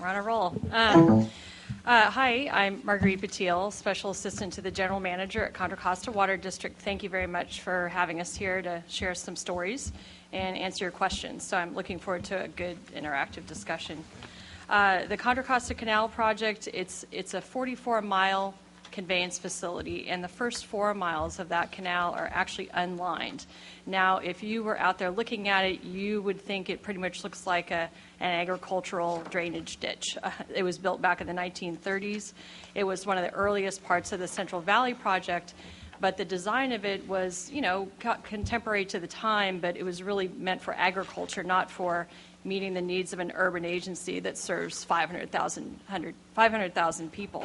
We're on a roll. Hi, I'm Marguerite Patil, Special Assistant to the General Manager at Contra Costa Water District. Thank you very much for having us here to share some stories and answer your questions. So I'm looking forward to a good interactive discussion. The Contra Costa Canal Project, it's a 44-mile conveyance facility, and the first 4 miles of that canal are actually unlined. Now, if you were out there looking at it, you would think it pretty much looks like an agricultural drainage ditch. It was built back in the 1930s. It was one of the earliest parts of the Central Valley Project, but the design of it was, contemporary to the time, but it was really meant for agriculture, not for meeting the needs of an urban agency that serves 500,000 people.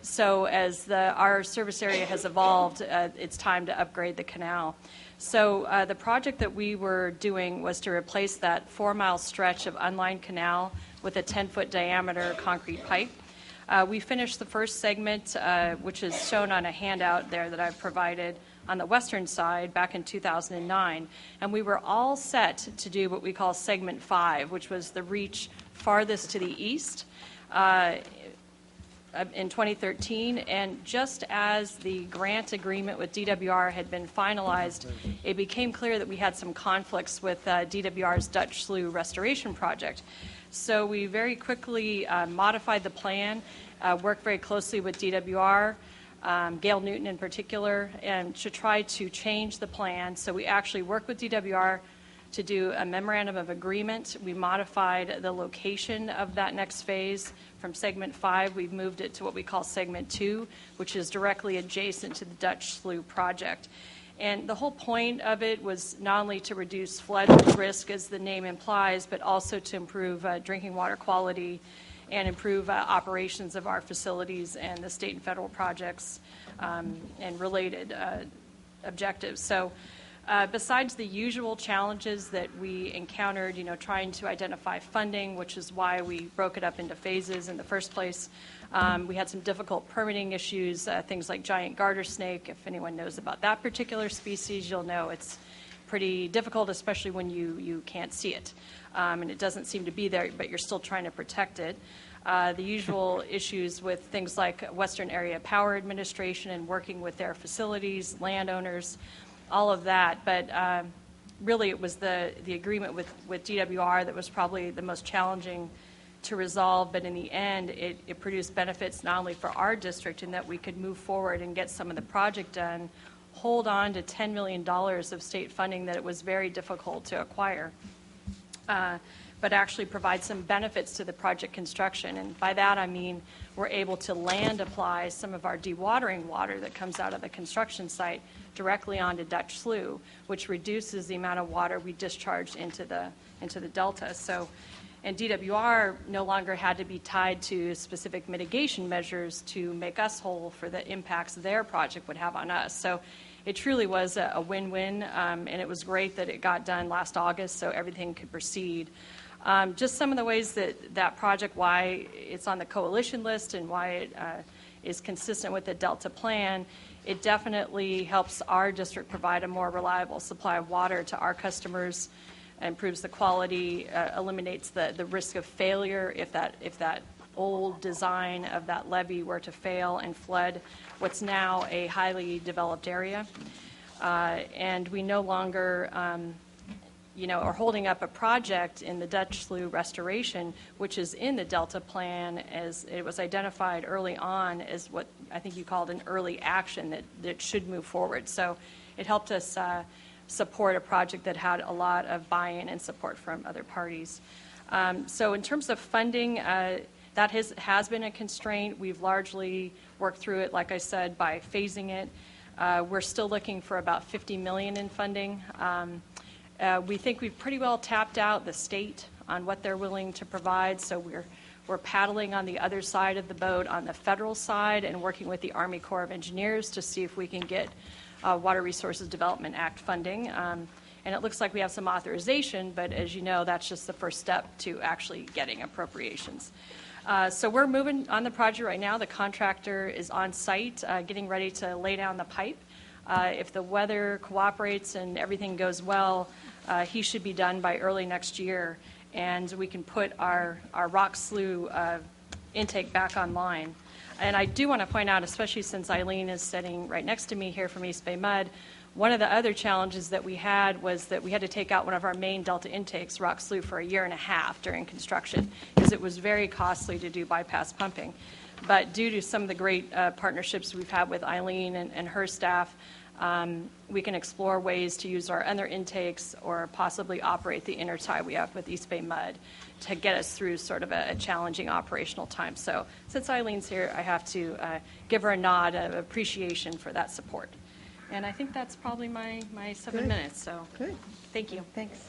So as our service area has evolved, it's time to upgrade the canal. So the project that we were doing was to replace that 4-mile stretch of unlined canal with a 10-foot diameter concrete pipe. We finished the first segment, which is shown on a handout there that I've provided on the western side back in 2009, and we were all set to do what we call segment 5, which was the reach farthest to the east in 2013. And just as the grant agreement with DWR had been finalized, it became clear that we had some conflicts with DWR's Dutch Slough restoration project. So we very quickly modified the plan, worked very closely with DWR, Gail Newton in particular, and to try to change the plan. So we actually worked with DWR to do a memorandum of agreement. We modified the location of that next phase. From segment 5, we've moved it to what we call segment 2, which is directly adjacent to the Dutch Slough project. And the whole point of it was not only to reduce flood risk, as the name implies, but also to improve drinking water quality and improve operations of our facilities and the state and federal projects and related objectives. So besides the usual challenges that we encountered, trying to identify funding, which is why we broke it up into phases in the first place, we had some difficult permitting issues, things like giant garter snake. If anyone knows about that particular species, you'll know it's pretty difficult, especially when you can't see it. And it doesn't seem to be there, but you're still trying to protect it. The usual issues with things like Western Area Power Administration and working with their facilities, landowners, all of that. But really it was the agreement with DWR that was probably the most challenging to resolve. But in the end, it produced benefits not only for our district in that we could move forward and get some of the project done, hold on to $10 million of state funding that it was very difficult to acquire, but actually provide some benefits to the project construction. And by that I mean we're able to land apply some of our dewatering water that comes out of the construction site directly onto Dutch Slough, which reduces the amount of water we discharge into the delta. So, and DWR no longer had to be tied to specific mitigation measures to make us whole for the impacts their project would have on us. So it truly was a win-win, and it was great that it got done last August so everything could proceed. Just some of the ways that project, why it's on the coalition list and why it is consistent with the Delta plan, it definitely helps our district provide a more reliable supply of water to our customers, improves the quality, eliminates the risk of failure if that old design of that levee were to fail and flood what's now a highly developed area. And we no longer are holding up a project in the Dutch Slough restoration, which is in the Delta plan, as it was identified early on as what I think you called an early action that should move forward. So it helped us support a project that had a lot of buy-in and support from other parties. So in terms of funding, that has been a constraint. We've largely worked through it, like I said, by phasing it. We're still looking for about $50 million in funding. We think we've pretty well tapped out the state on what they're willing to provide, so we're paddling on the other side of the boat on the federal side and working with the Army Corps of Engineers to see if we can get Water Resources Development Act funding. And it looks like we have some authorization, but as you know, that's just the first step to actually getting appropriations. So we're moving on the project right now. The contractor is on site, getting ready to lay down the pipe. If the weather cooperates and everything goes well, he should be done by early next year. and we can put our rock slough intake back online. And I do want to point out, especially since Eileen is sitting right next to me here from East Bay Mud, one of the other challenges that we had was that we had to take out one of our main delta intakes, rock slough, for a year and a half during construction, because it was very costly to do bypass pumping. But due to some of the great partnerships we've had with Eileen and her staff, we can explore ways to use our other intakes or possibly operate the intertie we have with East Bay Mud to get us through sort of a challenging operational time. So since Eileen's here, I have to give her a nod of appreciation for that support. And I think that's probably my 7 minutes. So Good. thank you. Thanks.